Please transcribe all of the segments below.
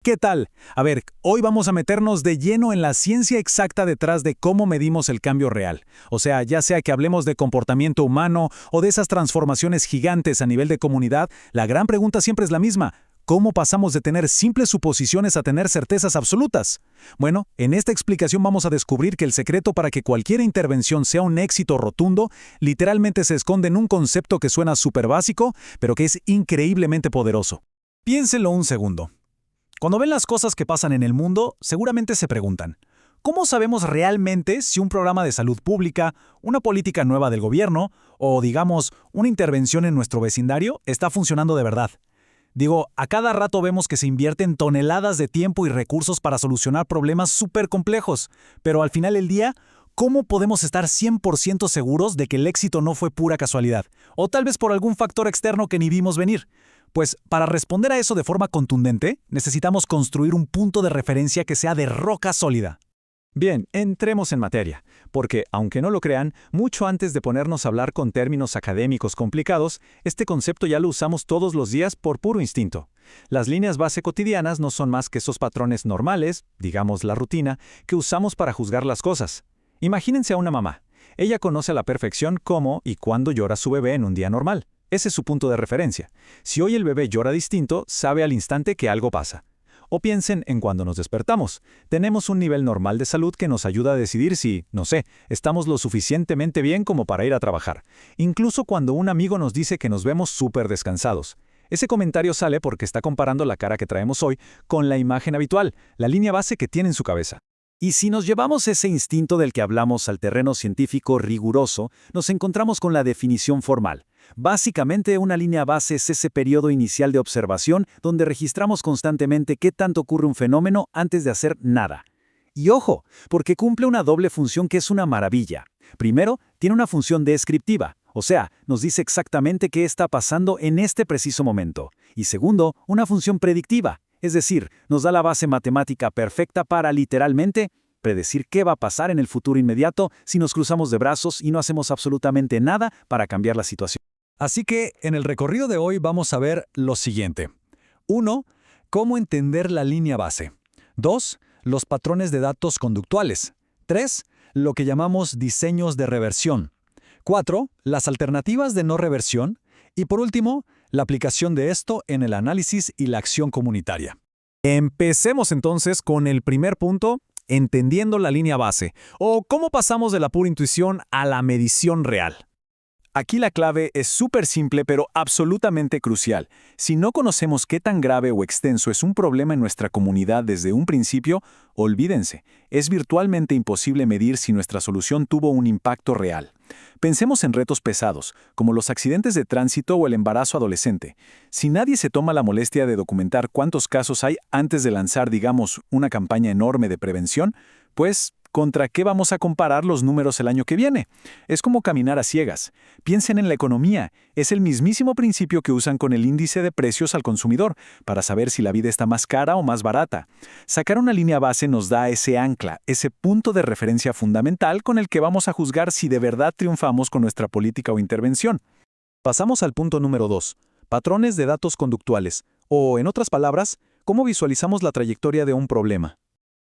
¿Qué tal? A ver, hoy vamos a meternos de lleno en la ciencia exacta detrás de cómo medimos el cambio real. O sea, ya sea que hablemos de comportamiento humano o de esas transformaciones gigantes a nivel de comunidad, la gran pregunta siempre es la misma. ¿Cómo pasamos de tener simples suposiciones a tener certezas absolutas? Bueno, en esta explicación vamos a descubrir que el secreto para que cualquier intervención sea un éxito rotundo, literalmente se esconde en un concepto que suena súper básico, pero que es increíblemente poderoso. Piénsenlo un segundo. Cuando ven las cosas que pasan en el mundo, seguramente se preguntan, ¿cómo sabemos realmente si un programa de salud pública, una política nueva del gobierno o, digamos, una intervención en nuestro vecindario está funcionando de verdad? Digo, a cada rato vemos que se invierten toneladas de tiempo y recursos para solucionar problemas súper complejos, pero al final del día, ¿cómo podemos estar 100% seguros de que el éxito no fue pura casualidad? O tal vez por algún factor externo que ni vimos venir. Pues para responder a eso de forma contundente, necesitamos construir un punto de referencia que sea de roca sólida. Bien, entremos en materia, porque, aunque no lo crean, mucho antes de ponernos a hablar con términos académicos complicados, este concepto ya lo usamos todos los días por puro instinto. Las líneas base cotidianas no son más que esos patrones normales, digamos la rutina, que usamos para juzgar las cosas. Imagínense a una mamá. Ella conoce a la perfección cómo y cuándo llora su bebé en un día normal. Ese es su punto de referencia. Si hoy el bebé llora distinto, sabe al instante que algo pasa. O piensen en cuando nos despertamos. Tenemos un nivel normal de salud que nos ayuda a decidir si, no sé, estamos lo suficientemente bien como para ir a trabajar. Incluso cuando un amigo nos dice que nos vemos súper descansados. Ese comentario sale porque está comparando la cara que traemos hoy con la imagen habitual, la línea base que tiene en su cabeza. Y si nos llevamos ese instinto del que hablamos al terreno científico riguroso, nos encontramos con la definición formal. Básicamente, una línea base es ese periodo inicial de observación donde registramos constantemente qué tanto ocurre un fenómeno antes de hacer nada. Y ojo, porque cumple una doble función que es una maravilla. Primero, tiene una función descriptiva, o sea, nos dice exactamente qué está pasando en este preciso momento. Y segundo, una función predictiva. Es decir, nos da la base matemática perfecta para, literalmente, predecir qué va a pasar en el futuro inmediato si nos cruzamos de brazos y no hacemos absolutamente nada para cambiar la situación. Así que, en el recorrido de hoy vamos a ver lo siguiente. 1. Cómo entender la línea base. 2. Los patrones de datos conductuales. 3. Lo que llamamos diseños de reversión. 4. Las alternativas de no reversión. Y por último, la aplicación de esto en el análisis y la acción comunitaria. Empecemos entonces con el primer punto, entendiendo la línea base, o cómo pasamos de la pura intuición a la medición real. Aquí la clave es súper simple pero absolutamente crucial. Si no conocemos qué tan grave o extenso es un problema en nuestra comunidad desde un principio, olvídense, es virtualmente imposible medir si nuestra solución tuvo un impacto real. Pensemos en retos pesados, como los accidentes de tránsito o el embarazo adolescente. Si nadie se toma la molestia de documentar cuántos casos hay antes de lanzar, digamos, una campaña enorme de prevención, pues ¿contra qué vamos a comparar los números el año que viene? Es como caminar a ciegas. Piensen en la economía. Es el mismísimo principio que usan con el índice de precios al consumidor, para saber si la vida está más cara o más barata. Sacar una línea base nos da ese ancla, ese punto de referencia fundamental con el que vamos a juzgar si de verdad triunfamos con nuestra política o intervención. Pasamos al punto número 2. Patrones de datos conductuales. O, en otras palabras, cómo visualizamos la trayectoria de un problema.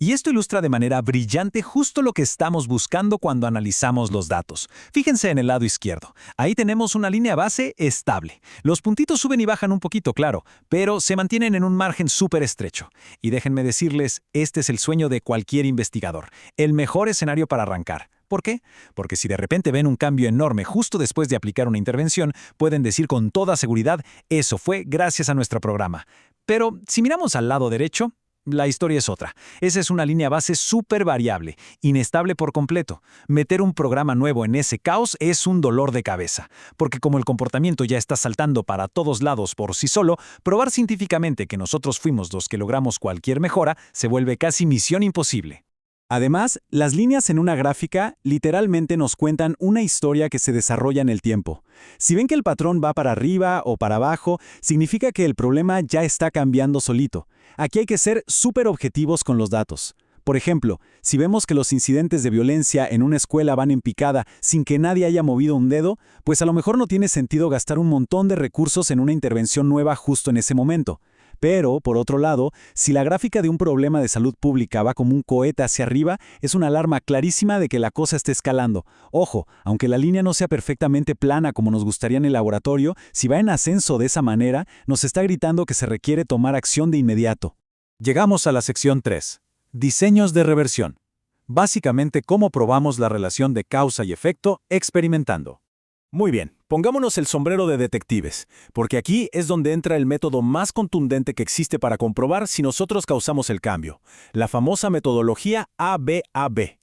Y esto ilustra de manera brillante justo lo que estamos buscando cuando analizamos los datos. Fíjense en el lado izquierdo. Ahí tenemos una línea base estable. Los puntitos suben y bajan un poquito, claro, pero se mantienen en un margen súper estrecho. Y déjenme decirles, este es el sueño de cualquier investigador. El mejor escenario para arrancar. ¿Por qué? Porque si de repente ven un cambio enorme justo después de aplicar una intervención, pueden decir con toda seguridad, eso fue gracias a nuestro programa. Pero si miramos al lado derecho, la historia es otra. Esa es una línea base súper variable, inestable por completo. Meter un programa nuevo en ese caos es un dolor de cabeza, porque como el comportamiento ya está saltando para todos lados por sí solo, probar científicamente que nosotros fuimos los que logramos cualquier mejora se vuelve casi misión imposible. Además, las líneas en una gráfica literalmente nos cuentan una historia que se desarrolla en el tiempo. Si ven que el patrón va para arriba o para abajo, significa que el problema ya está cambiando solito. Aquí hay que ser súper objetivos con los datos. Por ejemplo, si vemos que los incidentes de violencia en una escuela van en picada sin que nadie haya movido un dedo, pues a lo mejor no tiene sentido gastar un montón de recursos en una intervención nueva justo en ese momento. Pero, por otro lado, si la gráfica de un problema de salud pública va como un cohete hacia arriba, es una alarma clarísima de que la cosa está escalando. Ojo, aunque la línea no sea perfectamente plana como nos gustaría en el laboratorio, si va en ascenso de esa manera, nos está gritando que se requiere tomar acción de inmediato. Llegamos a la sección 3. Diseños de reversión. Básicamente, cómo probamos la relación de causa y efecto experimentando. Muy bien, pongámonos el sombrero de detectives, porque aquí es donde entra el método más contundente que existe para comprobar si nosotros causamos el cambio, la famosa metodología ABAB.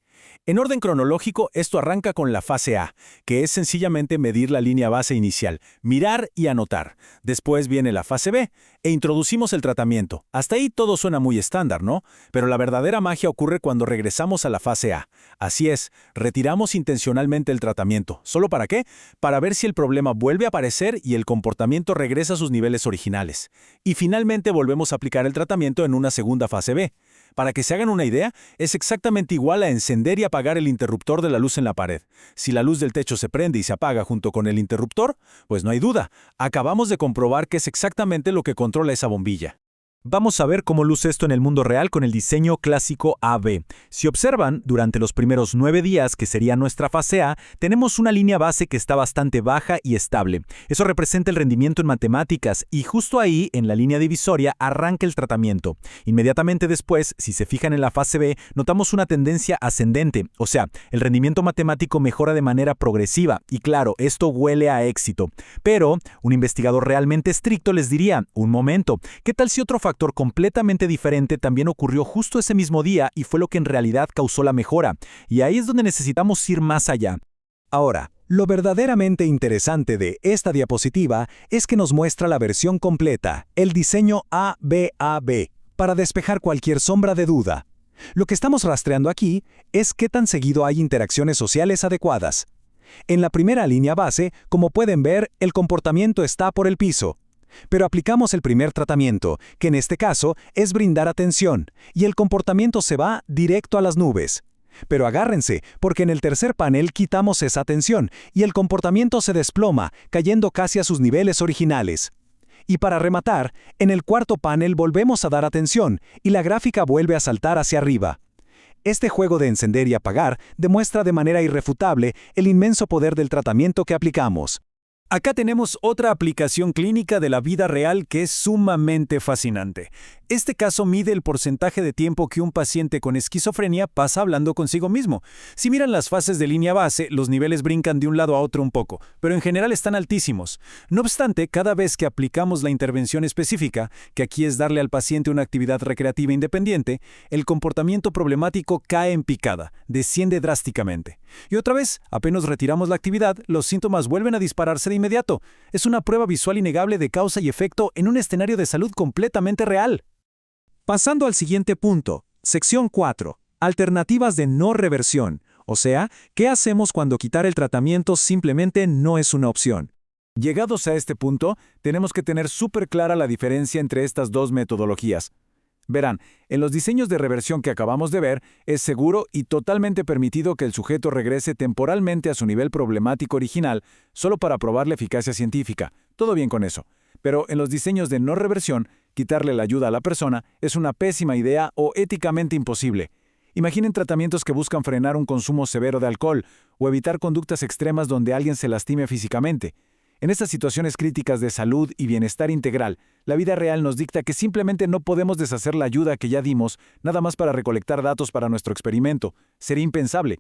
En orden cronológico, esto arranca con la fase A, que es sencillamente medir la línea base inicial, mirar y anotar. Después viene la fase B, e introducimos el tratamiento. Hasta ahí todo suena muy estándar, ¿no? Pero la verdadera magia ocurre cuando regresamos a la fase A. Así es, retiramos intencionalmente el tratamiento. ¿Solo para qué? Para ver si el problema vuelve a aparecer y el comportamiento regresa a sus niveles originales. Y finalmente volvemos a aplicar el tratamiento en una segunda fase B. Para que se hagan una idea, es exactamente igual a encender y apagar el interruptor de la luz en la pared. Si la luz del techo se prende y se apaga junto con el interruptor, pues no hay duda, acabamos de comprobar que es exactamente lo que controla esa bombilla. Vamos a ver cómo luce esto en el mundo real con el diseño clásico AB. Si observan, durante los primeros 9 días, que sería nuestra fase A, tenemos una línea base que está bastante baja y estable. Eso representa el rendimiento en matemáticas y justo ahí, en la línea divisoria, arranca el tratamiento. Inmediatamente después, si se fijan en la fase B, notamos una tendencia ascendente, o sea, el rendimiento matemático mejora de manera progresiva y claro, esto huele a éxito. Pero, un investigador realmente estricto les diría, un momento, ¿qué tal si otro factor completamente diferente también ocurrió justo ese mismo día y fue lo que en realidad causó la mejora? Y ahí es donde necesitamos ir más allá. Ahora, lo verdaderamente interesante de esta diapositiva es que nos muestra la versión completa, el diseño ABAB, para despejar cualquier sombra de duda. Lo que estamos rastreando aquí es qué tan seguido hay interacciones sociales adecuadas. En la primera línea base, como pueden ver, el comportamiento está por el piso. Pero aplicamos el primer tratamiento, que en este caso es brindar atención, y el comportamiento se va directo a las nubes. Pero agárrense, porque en el tercer panel quitamos esa atención, y el comportamiento se desploma, cayendo casi a sus niveles originales. Y para rematar, en el cuarto panel volvemos a dar atención, y la gráfica vuelve a saltar hacia arriba. Este juego de encender y apagar demuestra de manera irrefutable el inmenso poder del tratamiento que aplicamos. Acá tenemos otra aplicación clínica de la vida real que es sumamente fascinante. Este caso mide el porcentaje de tiempo que un paciente con esquizofrenia pasa hablando consigo mismo. Si miran las fases de línea base, los niveles brincan de un lado a otro un poco, pero en general están altísimos. No obstante, cada vez que aplicamos la intervención específica, que aquí es darle al paciente una actividad recreativa independiente, el comportamiento problemático cae en picada, desciende drásticamente. Y otra vez, apenas retiramos la actividad, los síntomas vuelven a dispararse de inmediato. Es una prueba visual innegable de causa y efecto en un escenario de salud completamente real. Pasando al siguiente punto, sección 4, alternativas de no reversión, o sea, ¿qué hacemos cuando quitar el tratamiento simplemente no es una opción? Llegados a este punto, tenemos que tener súper clara la diferencia entre estas dos metodologías. Verán, en los diseños de reversión que acabamos de ver, es seguro y totalmente permitido que el sujeto regrese temporalmente a su nivel problemático original solo para probar la eficacia científica. Todo bien con eso. Pero en los diseños de no reversión, quitarle la ayuda a la persona es una pésima idea o éticamente imposible. Imaginen tratamientos que buscan frenar un consumo severo de alcohol o evitar conductas extremas donde alguien se lastime físicamente. En estas situaciones críticas de salud y bienestar integral, la vida real nos dicta que simplemente no podemos deshacer la ayuda que ya dimos nada más para recolectar datos para nuestro experimento. Sería impensable.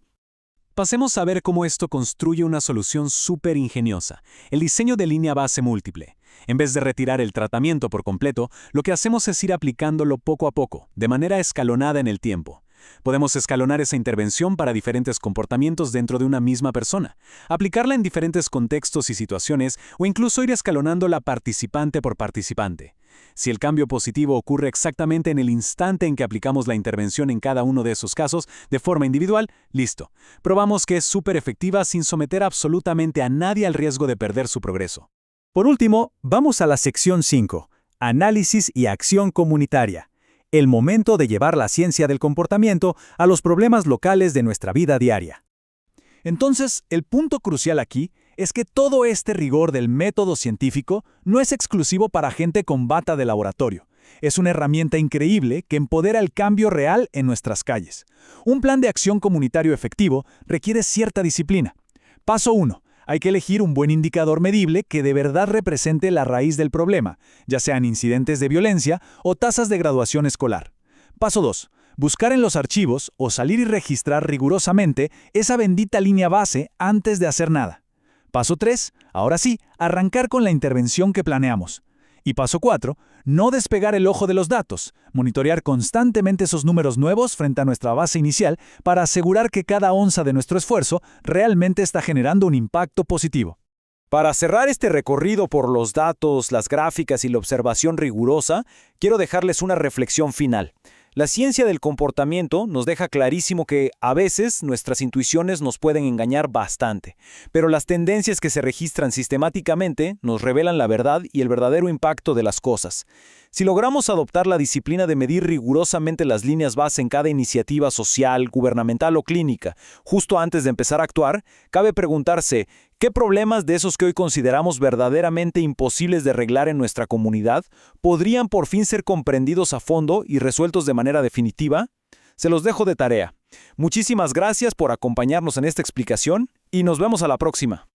Pasemos a ver cómo esto construye una solución súper ingeniosa, el diseño de línea base múltiple. En vez de retirar el tratamiento por completo, lo que hacemos es ir aplicándolo poco a poco, de manera escalonada en el tiempo. Podemos escalonar esa intervención para diferentes comportamientos dentro de una misma persona, aplicarla en diferentes contextos y situaciones o incluso ir escalonándola participante por participante. Si el cambio positivo ocurre exactamente en el instante en que aplicamos la intervención en cada uno de esos casos, de forma individual, listo. Probamos que es súper efectiva sin someter absolutamente a nadie al riesgo de perder su progreso. Por último, vamos a la sección 5, análisis y acción comunitaria. El momento de llevar la ciencia del comportamiento a los problemas locales de nuestra vida diaria. Entonces, el punto crucial aquí es que todo este rigor del método científico no es exclusivo para gente con bata de laboratorio. Es una herramienta increíble que empodera el cambio real en nuestras calles. Un plan de acción comunitario efectivo requiere cierta disciplina. Paso 1. Hay que elegir un buen indicador medible que de verdad represente la raíz del problema, ya sean incidentes de violencia o tasas de graduación escolar. Paso 2. Buscar en los archivos o salir y registrar rigurosamente esa bendita línea base antes de hacer nada. Paso 3. Ahora sí, arrancar con la intervención que planeamos. Y paso 4. No despegar el ojo de los datos, monitorear constantemente esos números nuevos frente a nuestra base inicial para asegurar que cada onza de nuestro esfuerzo realmente está generando un impacto positivo. Para cerrar este recorrido por los datos, las gráficas y la observación rigurosa, quiero dejarles una reflexión final. La ciencia del comportamiento nos deja clarísimo que, a veces, nuestras intuiciones nos pueden engañar bastante, pero las tendencias que se registran sistemáticamente nos revelan la verdad y el verdadero impacto de las cosas. Si logramos adoptar la disciplina de medir rigurosamente las líneas base en cada iniciativa social, gubernamental o clínica, justo antes de empezar a actuar, cabe preguntarse, ¿qué problemas de esos que hoy consideramos verdaderamente imposibles de arreglar en nuestra comunidad podrían por fin ser comprendidos a fondo y resueltos de manera definitiva? Se los dejo de tarea. Muchísimas gracias por acompañarnos en esta explicación y nos vemos a la próxima.